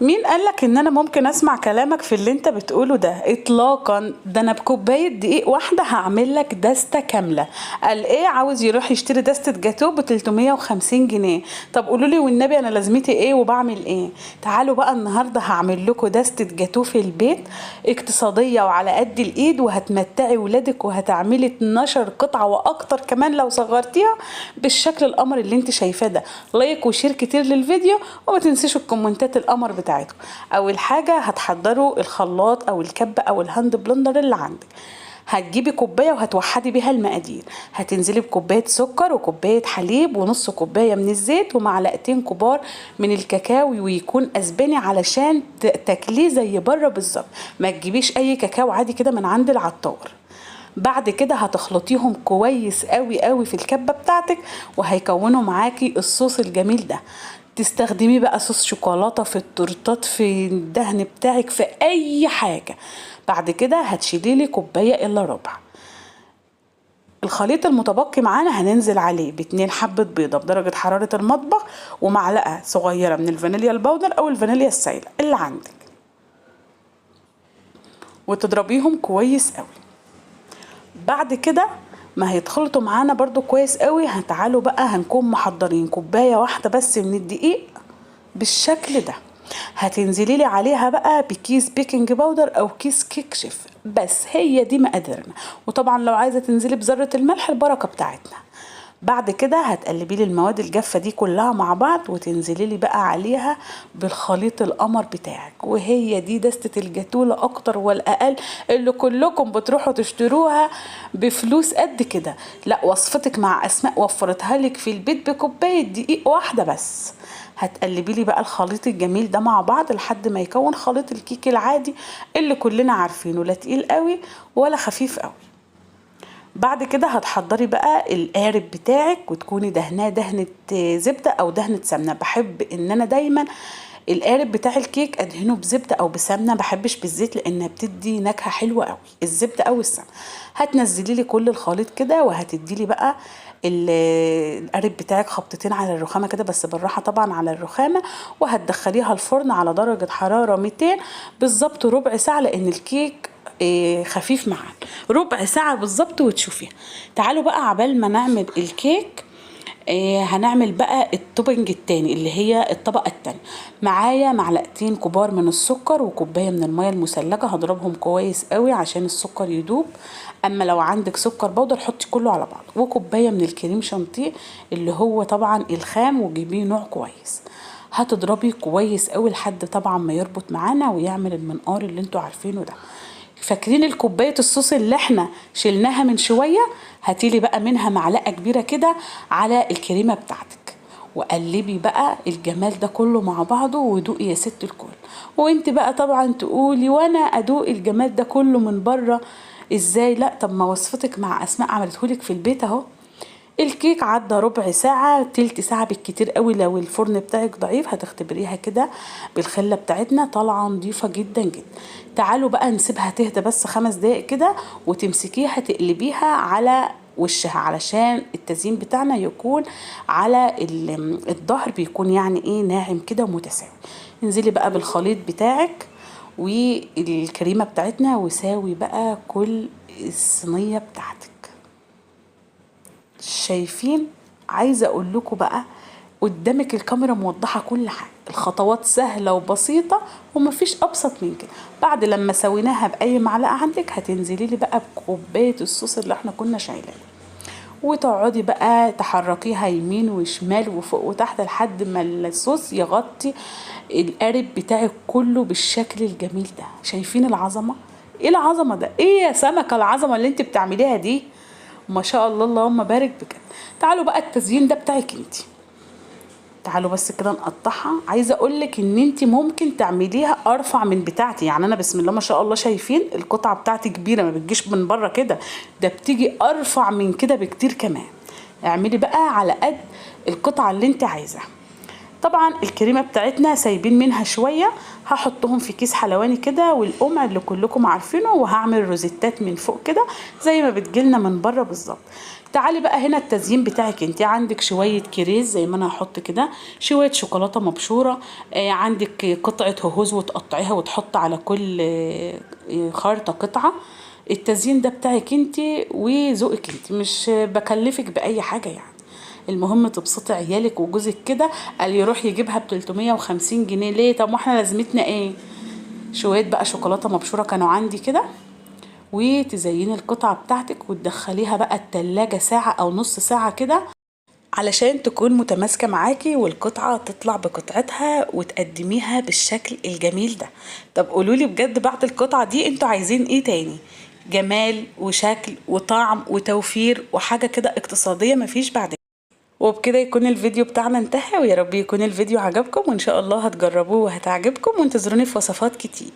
مين قالك ان انا ممكن اسمع كلامك في اللي انت بتقوله ده؟ اطلاقا. ده انا بكوبايه دقيق واحده هعمل لك دستة كامله. قال ايه؟ عاوز يروح يشتري دستة جاتوه ب 350 جنيه. طب قولوا لي والنبي انا لازمتي ايه وبعمل ايه؟ تعالوا بقى النهارده هعمل لكم دستة جاتوه في البيت، اقتصاديه وعلى قد الايد، وهتمتعي ولادك وهتعملي 12 قطعه واكتر كمان لو صغرتيها بالشكل القمر اللي انت شايفاه ده. لايك وشير كتير للفيديو، وما تنسيش الكومنتات القمر بتاعتكم. اول حاجه هتحضروا الخلاط او الكبه او الهاند بلندر اللي عندك. هتجيبي كوبايه وهتوحدي بيها المقادير. هتنزلي بكوبايه سكر وكوبايه حليب ونص كوبايه من الزيت ومعلقتين كبار من الكاكاو، ويكون اسباني علشان تاكليه زي بره بالظبط. ما تجيبيش اي كاكاو عادي كده من عند العطار. بعد كده هتخلطيهم كويس قوي قوي في الكبه بتاعتك، وهيكونوا معاكي الصوص الجميل ده. تستخدمي بقى صوص شوكولاته في التورتات، في الدهن بتاعك، في اي حاجه. بعد كده هتشيلي لي كوبايه الا ربع. الخليط المتبقي معانا هننزل عليه ب2 حبه بيضه بدرجه حراره المطبخ، ومعلقه صغيره من الفانيليا البودر او الفانيليا السائله اللي عندك، وتضربيهم كويس قوي. بعد كده ما هيتخلطوا معانا برضو كويس قوي. تعالوا بقى هنكون محضرين كوبايه واحده بس من الدقيق بالشكل ده. هتنزلي لي عليها بقى بكيس بيكنج باودر او كيس كيك شيف، بس هي دي مقاديرنا. وطبعا لو عايزه تنزلي بذره الملح البركه بتاعتنا. بعد كده هتقلبي لي المواد الجافه دي كلها مع بعض، وتنزلي لي بقى عليها بالخليط القمر بتاعك. وهي دي دستة الجاتوه لا اكتر ولا اقل، اللي كلكم بتروحوا تشتروها بفلوس قد كده. لا، وصفتك مع اسماء وفرتها لك في البيت بكوبايه دقيق واحده بس. هتقلبي لي بقى الخليط الجميل ده مع بعض لحد ما يكون خليط الكيك العادي اللي كلنا عارفينه، لا تقيل قوي ولا خفيف قوي. بعد كده هتحضري بقى القارب بتاعك، وتكوني دهناه دهنة زبدة او دهنة سمنة. بحب ان انا دايما القارب بتاع الكيك ادهنه بزبدة او بسمنة، بحبش بالزيت لانها بتدي نكهة حلوة قوي الزبدة او السمنة. هتنزلي لي كل الخليط كده، وهتدي لي بقى القارب بتاعك خبطتين على الرخامة كده، بس بالراحة طبعا على الرخامة. وهتدخليها الفرن على درجة حرارة 200 بالظبط ربع ساعة، لان الكيك خفيف معانا. ربع ساعة بالظبط وتشوفيها. تعالوا بقى عبال ما نعمل الكيك، هنعمل بقى التوبنج التاني اللي هي الطبقة التانية. معايا معلقتين كبار من السكر وكوباية من المية المثلجة، هضربهم كويس قوي عشان السكر يدوب. اما لو عندك سكر بودر حطي كله على بعض. وكوباية من الكريم شانتيه اللي هو طبعا الخام، وجيبيه نوع كويس. هتضربي كويس قوي لحد طبعا ما يربط معانا ويعمل المنقار اللي انتوا عارفينه ده. فاكرين الكوبايه الصوص اللي احنا شلناها من شويه؟ هاتيلي بقى منها معلقه كبيره كده على الكريمه بتاعتك، وقلبي بقى الجمال ده كله مع بعضه، ودوقي يا ست الكل. وانت بقى طبعا تقولي وانا ادوق الجمال ده كله من بره ازاي؟ لا، طب ما وصفتك مع اسماء عملتهولك في البيت اهو. الكيك عدى ربع ساعة، تلت ساعة بالكتير قوي. لو الفرن بتاعك ضعيف هتختبريها كده بالخلة بتاعتنا، طالعة نضيفة جدا جدا. تعالوا بقى نسيبها تهدى بس 5 دقايق كده، وتمسكيها تقلبيها على وشها علشان التزيين بتاعنا يكون على الظهر، بيكون يعني ايه ناعم كده ومتساوي. انزلي بقى بالخليط بتاعك والكريمة بتاعتنا، وساوي بقى كل الصينية بتاعتك. شايفين؟ عايزه اقول لكم بقى قدامك الكاميرا موضحه كل حاجه، الخطوات سهله وبسيطه ومفيش ابسط من كده. بعد لما سويناها باي معلقه عندك، هتنزلي لي بقى بكوبايه الصوص اللي احنا كنا شايلينه، وتقعدي بقى تحركيها يمين وشمال وفوق وتحت لحد ما الصوص يغطي القارب بتاعك كله بالشكل الجميل ده. شايفين العظمه؟ ايه العظمه ده؟ ايه يا سمكه العظمه اللي انت بتعمليها دي؟ ما شاء الله اللهم بارك بجد. تعالوا بقى التزيين ده بتاعك انت. تعالوا بس كده نقطعها. عايزه اقول لك ان انت ممكن تعمليها ارفع من بتاعتي، يعني انا بسم الله ما شاء الله شايفين القطعه بتاعتي كبيره، ما بتجيش من بره كده، ده بتيجي ارفع من كده بكتير كمان. اعملي بقى على قد القطعه اللي انت عايزاها. طبعا الكريمه بتاعتنا سايبين منها شويه، هحطهم في كيس حلواني كده والقمع اللي كلكم عارفينه، وهعمل روزيتات من فوق كده زي ما بتجيلنا من بره بالظبط. تعالي بقى هنا التزيين بتاعك انت، عندك شويه كريز زي ما انا هحط كده، شويه شوكولاته مبشوره، عندك قطعه هوز وتقطعيها وتحط على كل خرطه قطعه. التزيين ده بتاعك انت وذوقك انت، مش بكلفك باي حاجه يعني. المهم تبسطي عيالك وجوزك كده. قال يروح يجيبها ب 350 جنيه ليه؟ طب واحنا لازمتنا ايه؟ شويه بقى شوكولاته مبشوره كانوا عندي كده، وتزيني القطعه بتاعتك وتدخليها بقى التلاجة ساعه او نص ساعه كده علشان تكون متماسكة معاكي، والقطعة تطلع بقطعتها وتقدميها بالشكل الجميل ده. طب قولولي بجد بعد القطعة دي انتوا عايزين ايه تاني؟ جمال وشكل وطعم وتوفير وحاجة كده اقتصادية مفيش بعد كده. وبكده يكون الفيديو بتاعنا انتهى، ويا رب يكون الفيديو عجبكم، وان شاء الله هتجربوه وهتعجبكم، وانتظروني في وصفات كتير.